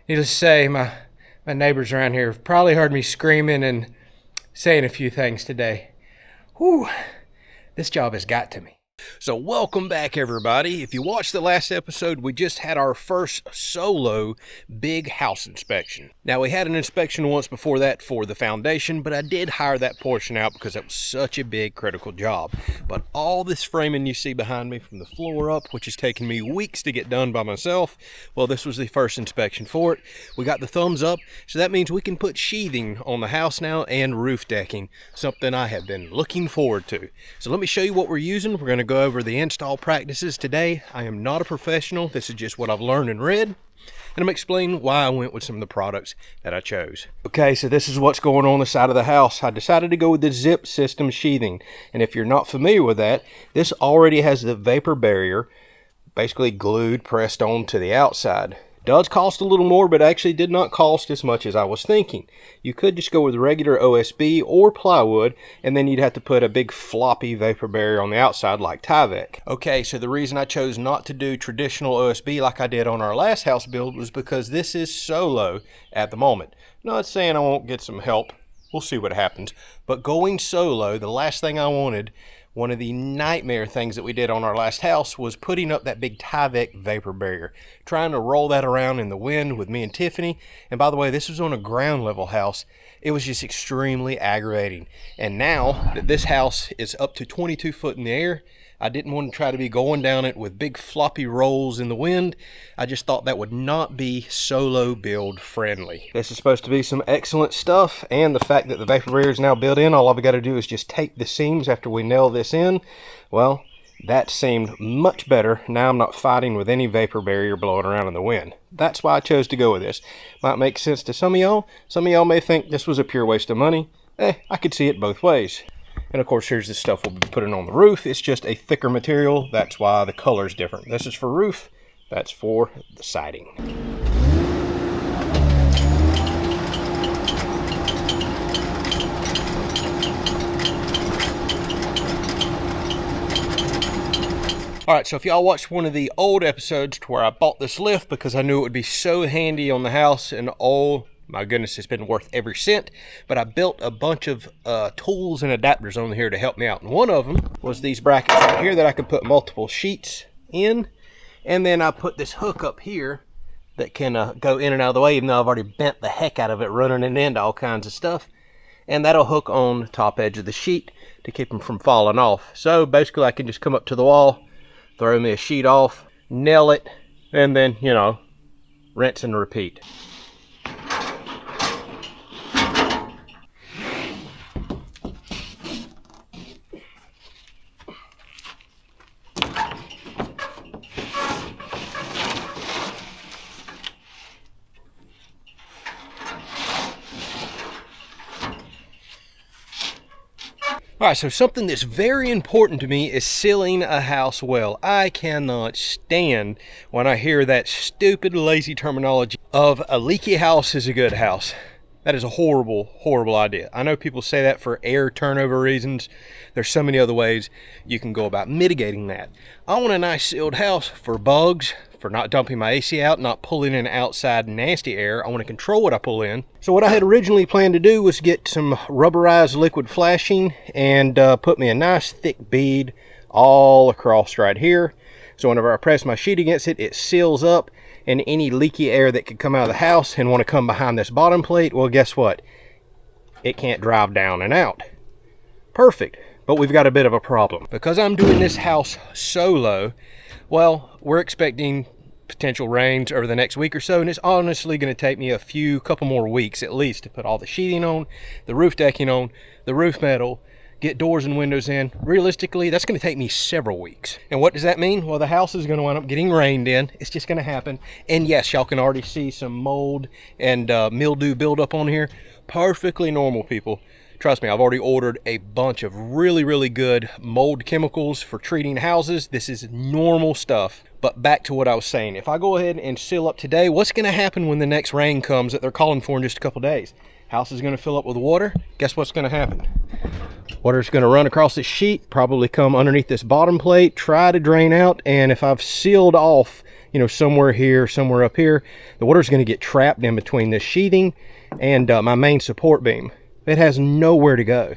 Needless to say, my neighbors around here have probably heard me screaming and saying a few things today. Whew, this job has got to me. So welcome back, everybody. If you watched the last episode, we just had our first solo big house inspection. Now, we had an inspection once before that for the foundation, but I did hire that portion out because it was such a big critical job. But all this framing you see behind me from the floor up, which has taken me weeks to get done by myself, well, this was the first inspection for it. We got the thumbs up, so that means we can put sheathing on the house now and roof decking, something I have been looking forward to. So let me show you what we're using. We're going to go over the install practices today. I am not a professional. This is just what I've learned and read, and I'm explaining why I went with some of the products that I chose. Okay, so this is what's going on the side of the house. I decided to go with the zip system sheathing, and if you're not familiar with that, this already has the vapor barrier basically glued, pressed on to the outside. Does cost a little more, but actually did not cost as much as I was thinking. You could just go with regular OSB or plywood, and then you'd have to put a big floppy vapor barrier on the outside like Tyvek. Okay, so the reason I chose not to do traditional OSB like I did on our last house build was because this is solo at the moment. Not saying I won't get some help. We'll see what happens. But going solo, the last thing I wanted, one of the nightmare things that we did on our last house was putting up that big Tyvek vapor barrier, trying to roll that around in the wind with me and Tiffany. And by the way, this was on a ground level house. It was just extremely aggravating. And now that this house is up to 22 foot in the air, I didn't want to try to be going down it with big floppy rolls in the wind. I just thought that would not be solo build friendly. This is supposed to be some excellent stuff, and the fact that the vapor barrier is now built in, all I've got to do is just tape the seams after we nail this in. Well, that seemed much better. Now I'm not fighting with any vapor barrier blowing around in the wind. That's why I chose to go with this. Might make sense to some of y'all. Some of y'all may think this was a pure waste of money. I could see it both ways. And of course, here's the stuff we'll be putting on the roof. It's just a thicker material. That's why the color's different. This is for roof. That's for the siding. All right, so if y'all watched one of the old episodes to where I bought this lift because I knew it would be so handy on the house, and oh my goodness, it's been worth every cent. But I built a bunch of tools and adapters on here to help me out. And one of them was these brackets right here that I could put multiple sheets in. And then I put this hook up here that can go in and out of the way, even though I've already bent the heck out of it running it into all kinds of stuff. And that'll hook on the top edge of the sheet to keep them from falling off. So basically I can just come up to the wall, throw me a sheet off, nail it, and then, you know, rinse and repeat. All right, so something that's very important to me is sealing a house well. I cannot stand when I hear that stupid, lazy terminology of a leaky house is a good house. That is a horrible, horrible idea. I know people say that for air turnover reasons. There's so many other ways you can go about mitigating that. I want a nice sealed house for bugs, for not dumping my AC out, not pulling in outside nasty air. I want to control what I pull in. So what I had originally planned to do was get some rubberized liquid flashing and put me a nice thick bead all across right here. So whenever I press my sheet against it, it seals up, and any leaky air that could come out of the house and want to come behind this bottom plate, well, guess what? It can't drive down and out. Perfect. But we've got a bit of a problem. Because I'm doing this house solo, well, we're expecting potential rains over the next week or so, and it's honestly going to take me a couple more weeks at least to put all the sheathing on, the roof decking on, the roof metal, get doors and windows in. Realistically, that's going to take me several weeks. And what does that mean? Well, the house is going to wind up getting rained in. It's just going to happen. And yes, y'all can already see some mold and mildew buildup on here. Perfectly normal, people. Trust me, I've already ordered a bunch of really, really good mold chemicals for treating houses. This is normal stuff. But back to what I was saying. If I go ahead and seal up today, what's going to happen when the next rain comes that they're calling for in just a couple days? House is going to fill up with water. Guess what's going to happen? Water's going to run across this sheet, probably come underneath this bottom plate, try to drain out, and if I've sealed off, you know, somewhere here, somewhere up here, the water's going to get trapped in between this sheathing and my main support beam. It has nowhere to go.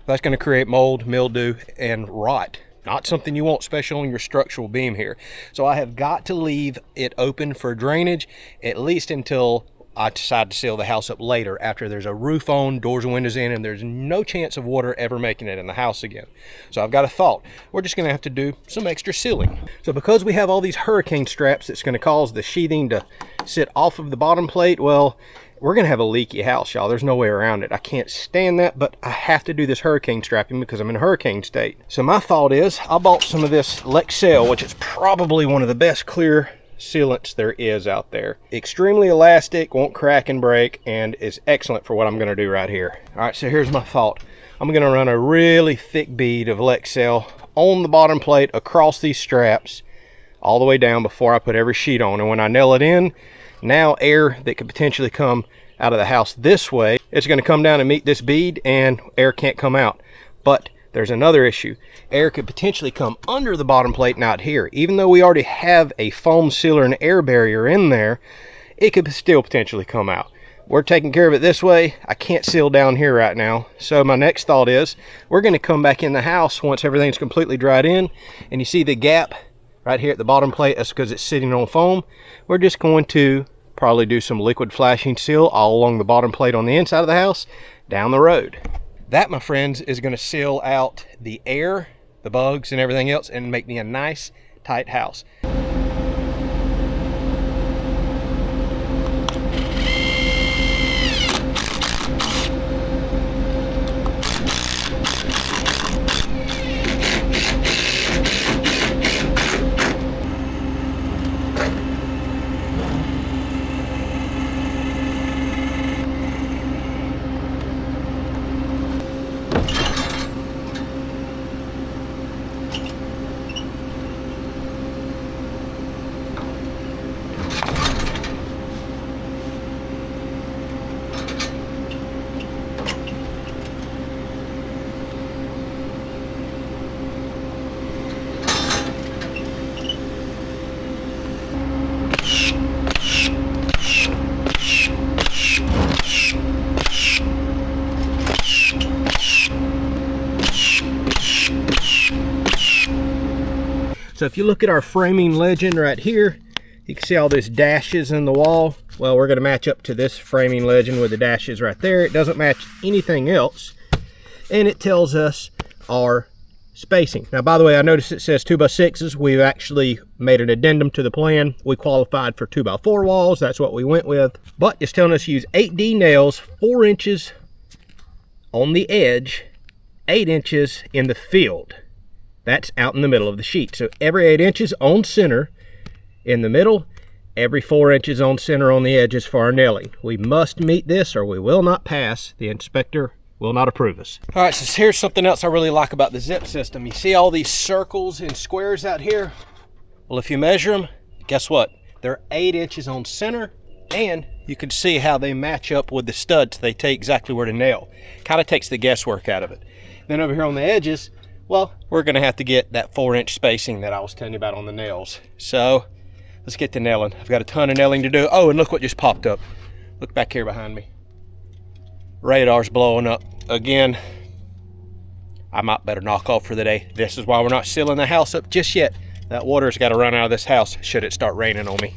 That's going to create mold, mildew, and rot. Not something you want special on your structural beam here. So I have got to leave it open for drainage, at least until I decide to seal the house up later, after there's a roof on, doors and windows in, and there's no chance of water ever making it in the house again. So I've got a thought. We're just gonna have to do some extra sealing. So because we have all these hurricane straps that's gonna cause the sheathing to sit off of the bottom plate, well, we're gonna have a leaky house, y'all. There's no way around it. I can't stand that, but I have to do this hurricane strapping because I'm in a hurricane state. So my thought is, I bought some of this Lexel, which is probably one of the best clear sealants there is out there. Extremely elastic, won't crack and break, and is excellent for what I'm going to do right here. All right, so here's my thought. I'm going to run a really thick bead of Lexel on the bottom plate across these straps all the way down before I put every sheet on. And when I nail it in, now air that could potentially come out of the house this way, it's going to come down and meet this bead, and air can't come out. But there's another issue. Air could potentially come under the bottom plate and out here. Even though we already have a foam sealer and air barrier in there, it could still potentially come out. We're taking care of it this way. I can't seal down here right now. So my next thought is, we're going to come back in the house once everything's completely dried in, and you see the gap right here at the bottom plate, that's because it's sitting on foam. We're just going to probably do some liquid flashing seal all along the bottom plate on the inside of the house, down the road. That, my friends, is going to seal out the air, the bugs, and everything else, and make me a nice, tight house. So if you look at our framing legend right here, you can see all those dashes in the wall. Well, we're going to match up to this framing legend with the dashes right there. It doesn't match anything else, and it tells us our spacing. Now, by the way, I noticed it says 2x6s. We've actually made an addendum to the plan. We qualified for 2x4 walls. That's what we went with. But it's telling us to use 8D nails, 4 inches on the edge, 8 inches in the field. That's out in the middle of the sheet. So every 8 inches on center in the middle, every 4 inches on center on the edges for our nailing. We must meet this or we will not pass. The inspector will not approve us. All right, so here's something else I really like about the zip system. You see all these circles and squares out here? Well, if you measure them, guess what? They're 8 inches on center, and you can see how they match up with the studs. They tell you exactly where to nail. Kind of takes the guesswork out of it. Then over here on the edges, well, we're going to have to get that 4-inch spacing that I was telling you about on the nails. So let's get to nailing. I've got a ton of nailing to do. Oh, and look what just popped up. Look back here behind me. Radar's blowing up again. I might better knock off for the day. This is why we're not sealing the house up just yet. That water's got to run out of this house should it start raining on me.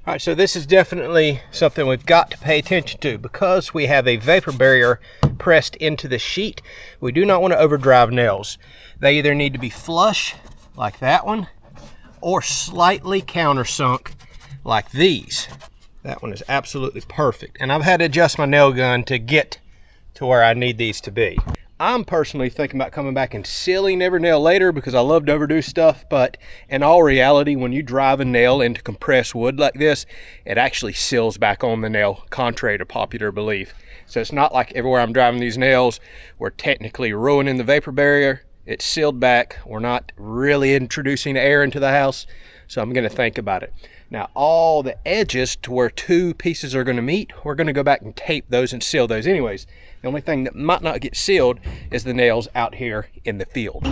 All right, so this is definitely something we've got to pay attention to. Because we have a vapor barrier pressed into the sheet, we do not want to overdrive nails. They either need to be flush, like that one, or slightly countersunk, like these. That one is absolutely perfect. And I've had to adjust my nail gun to get to where I need these to be. I'm personally thinking about coming back and sealing every nail later because I love to overdo stuff, but in all reality, when you drive a nail into compressed wood like this, it actually seals back on the nail, contrary to popular belief. So it's not like everywhere I'm driving these nails, we're technically ruining the vapor barrier. It's sealed back. We're not really introducing air into the house, so I'm going to think about it. Now, all the edges to where two pieces are going to meet, we're going to go back and tape those and seal those anyways. The only thing that might not get sealed is the nails out here in the field.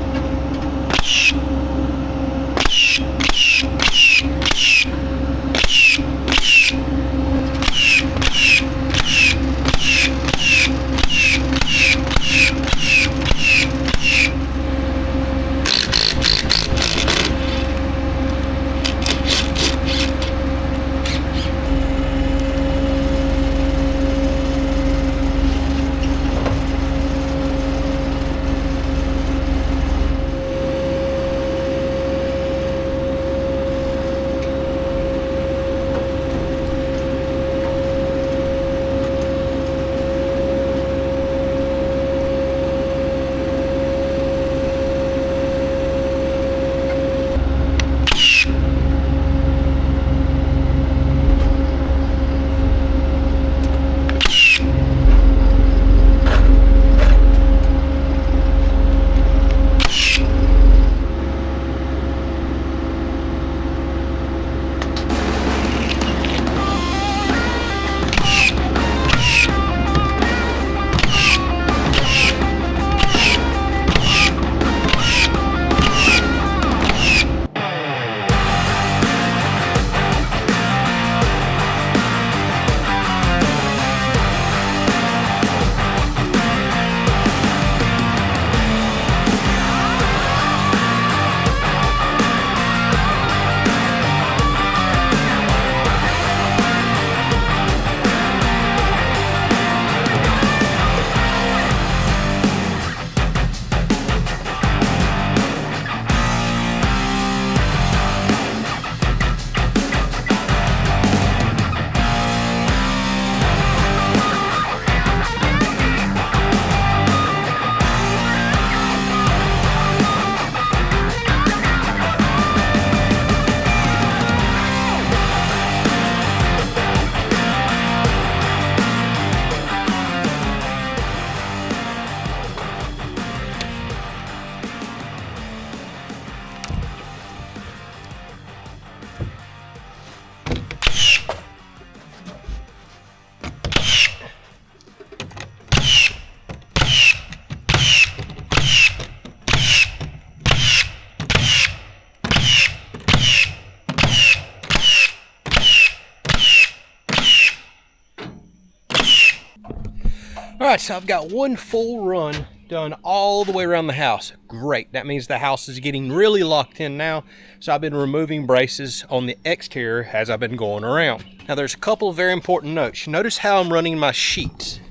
Alright, so I've got one full run done all the way around the house. Great. That means the house is getting really locked in now. So I've been removing braces on the exterior as I've been going around. Now there's a couple of very important notes. Notice how I'm running my sheets.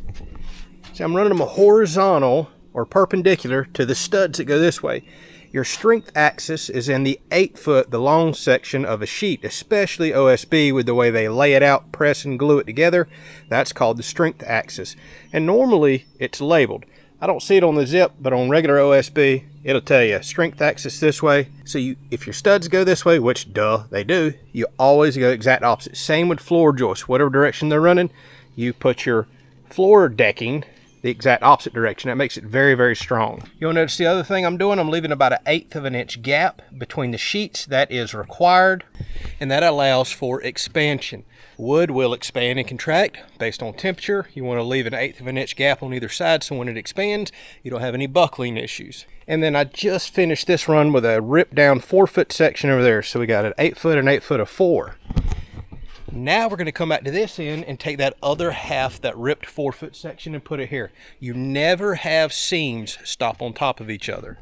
See, I'm running them horizontal or perpendicular to the studs that go this way. Your strength axis is in the 8-foot, the long section of a sheet, especially OSB with the way they lay it out, press and glue it together. That's called the strength axis. And normally it's labeled. I don't see it on the zip, but on regular OSB, it'll tell you strength axis this way. So if your studs go this way, which duh, they do, you always go exact opposite. Same with floor joists, whatever direction they're running, you put your floor decking the exact opposite direction. That makes it very, very strong. You'll notice the other thing I'm doing, I'm leaving about 1/8 of an inch gap between the sheets. That is required, and that allows for expansion. Wood will expand and contract based on temperature. You want to leave 1/8 of an inch gap on either side so when it expands, you don't have any buckling issues. And then I just finished this run with a ripped down 4-foot section over there. So we got an 8-foot and 8-foot of 4. Now we're going to come back to this end and take that other half, that ripped 4-foot section, and put it here. You never have seams stop on top of each other.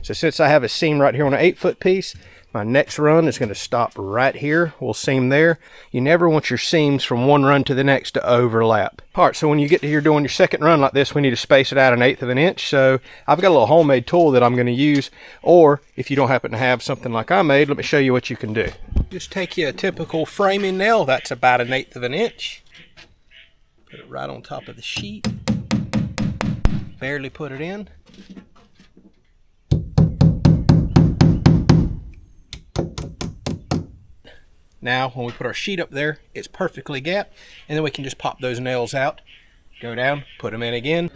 So since I have a seam right here on an 8-foot piece, my next run is going to stop right here. We'll seam there. You never want your seams from one run to the next to overlap. All right, so when you get to here doing your second run like this, we need to space it out 1/8 of an inch. So I've got a little homemade tool that I'm going to use, or if you don't happen to have something like I made, let me show you what you can do. Just take you a typical framing nail. That's about 1/8 of an inch. Put it right on top of the sheet. Barely put it in. Now, when we put our sheet up there, it's perfectly gapped, and then we can just pop those nails out, go down, put them in again.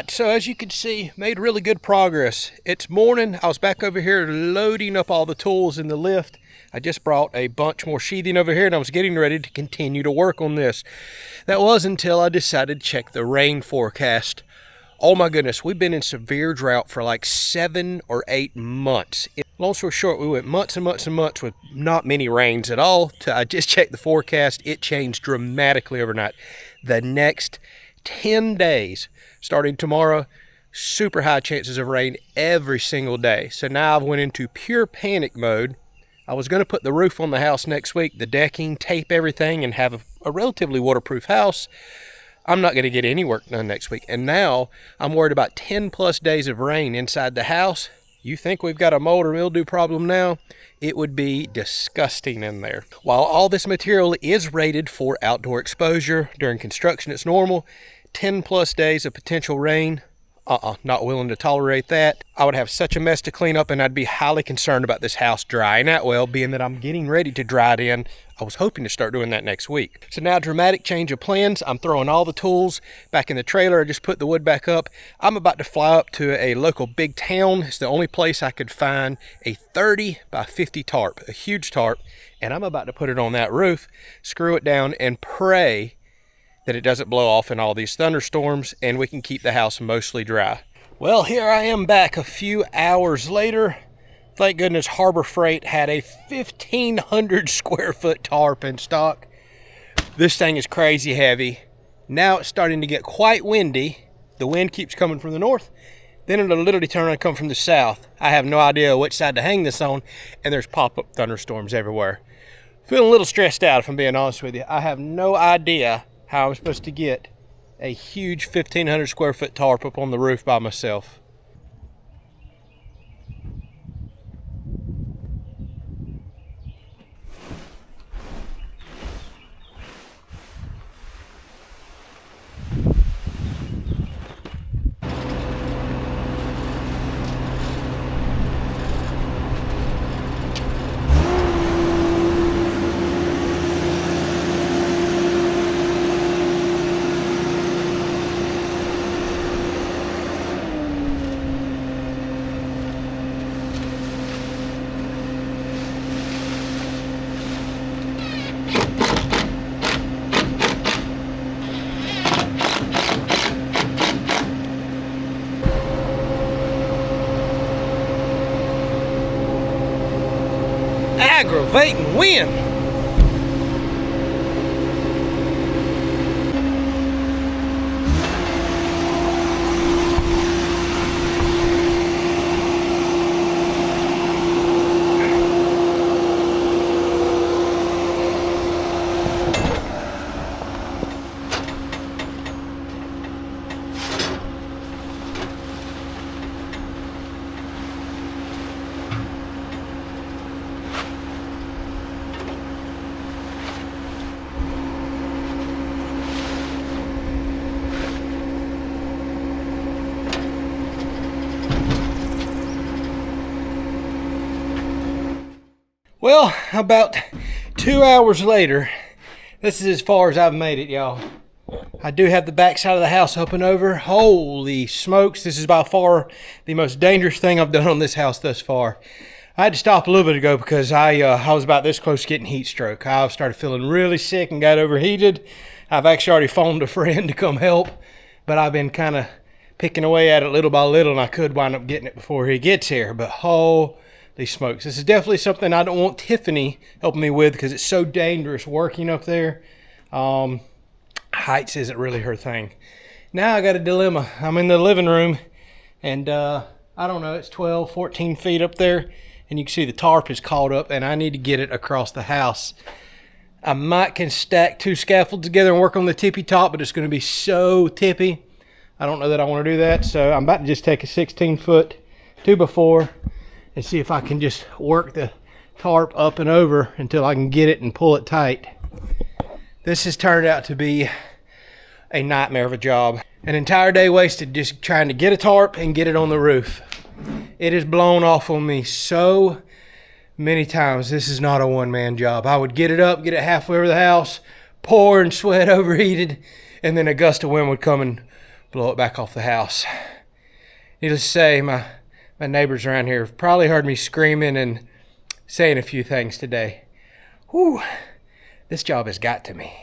right, so as you can see, made really good progress. It's morning. I was back over here loading up all the tools in the lift. I just brought a bunch more sheathing over here and I was getting ready to continue to work on this. That was until I decided to check the rain forecast. Oh my goodness, we've been in severe drought for like 7 or 8 months. Long story short, we went months and months and months with not many rains at all. I just checked the forecast. It changed dramatically overnight. The next 10 days, starting tomorrow, super high chances of rain every single day. So now I've went into pure panic mode. I was going to put the roof on the house next week, the decking, tape everything, and have a relatively waterproof house. I'm not going to get any work done next week. And now I'm worried about 10 plus days of rain inside the house. You think we've got a mold or mildew problem now? It would be disgusting in there. While all this material is rated for outdoor exposure, during construction it's normal. 10 plus days of potential rain, not willing to tolerate that. I would have such a mess to clean up and I'd be highly concerned about this house drying out well, being that I'm getting ready to dry it in. I was hoping to start doing that next week. So now, dramatic change of plans. I'm throwing all the tools back in the trailer. I just put the wood back up. I'm about to fly up to a local big town. It's the only place I could find a 30 by 50 tarp, a huge tarp, and I'm about to put it on that roof, screw it down, and pray that it doesn't blow off in all these thunderstorms and we can keep the house mostly dry. Well, here I am back a few hours later. Thank goodness Harbor Freight had a 1,500 square foot tarp in stock. This thing is crazy heavy. Now it's starting to get quite windy. The wind keeps coming from the north. Then it'll literally turn around and come from the south. I have no idea which side to hang this on, and there's pop-up thunderstorms everywhere. Feeling a little stressed out if I'm being honest with you. I have no idea how I'm supposed to get a huge 1,500 square foot tarp up on the roof by myself. Aggravating wind. Well, about 2 hours later, this is as far as I've made it, y'all. I do have the back side of the house up and over. Holy smokes, this is by far the most dangerous thing I've done on this house thus far. I had to stop a little bit ago because I was about this close to getting heat stroke. I started feeling really sick and got overheated. I've actually already phoned a friend to come help, but I've been kind of picking away at it little by little, and I could wind up getting it before he gets here. But holy smokes, this is definitely something I don't want Tiffany helping me with because it's so dangerous working up there. Heights isn't really her thing. Now I got a dilemma. I'm in the living room, and I don't know, it's 12, 14 feet up there, and you can see the tarp is caught up, and I need to get it across the house. I might can stack 2 scaffolds together and work on the tippy top, but it's going to be so tippy. I don't know that I want to do that, so I'm about to just take a 16-foot 2x4 and see if I can just work the tarp up and over until I can get it and pull it tight. This has turned out to be a nightmare of a job. An entire day wasted just trying to get a tarp and get it on the roof. It has blown off on me so many times. This is not a one-man job. I would get it up, get it halfway over the house, pour and sweat, overheated, and then a gust of wind would come and blow it back off the house. Needless to say, my neighbors around here have probably heard me screaming and saying a few things today. Whew, this job has got to me.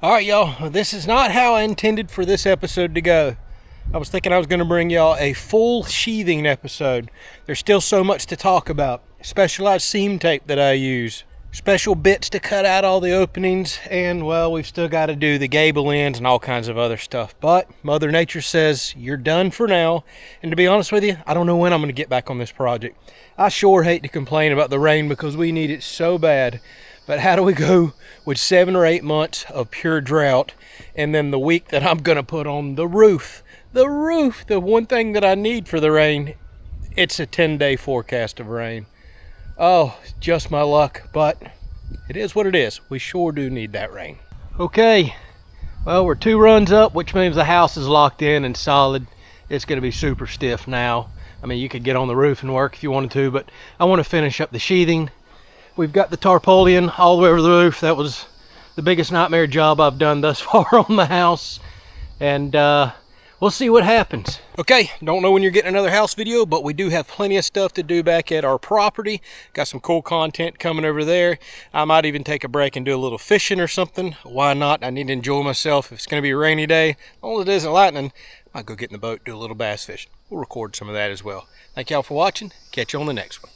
Alright y'all, this is not how I intended for this episode to go. I was thinking I was going to bring y'all a full sheathing episode. There's still so much to talk about. Specialized seam tape that I use. Special bits to cut out all the openings. And well, we've still got to do the gable ends and all kinds of other stuff. But Mother Nature says you're done for now. And to be honest with you, I don't know when I'm going to get back on this project. I sure hate to complain about the rain because we need it so bad. But how do we go with 7 or 8 months of pure drought and then the week that I'm going to put on the roof? The roof, the one thing that I need for the rain, it's a 10-day forecast of rain. Oh, just my luck, but it is what it is. We sure do need that rain. Okay, well, we're 2 runs up, which means the house is locked in and solid. It's going to be super stiff now. I mean, you could get on the roof and work if you wanted to, but I want to finish up the sheathing. We've got the tarpaulin all the way over the roof. That was the biggest nightmare job I've done thus far on the house. And we'll see what happens. Okay, don't know when you're getting another house video, but we do have plenty of stuff to do back at our property. Got some cool content coming over there. I might even take a break and do a little fishing or something. Why not? I need to enjoy myself. If it's going to be a rainy day, as long as it isn't lightning, I might go get in the boat, do a little bass fishing. We'll record some of that as well. Thank y'all for watching. Catch you on the next one.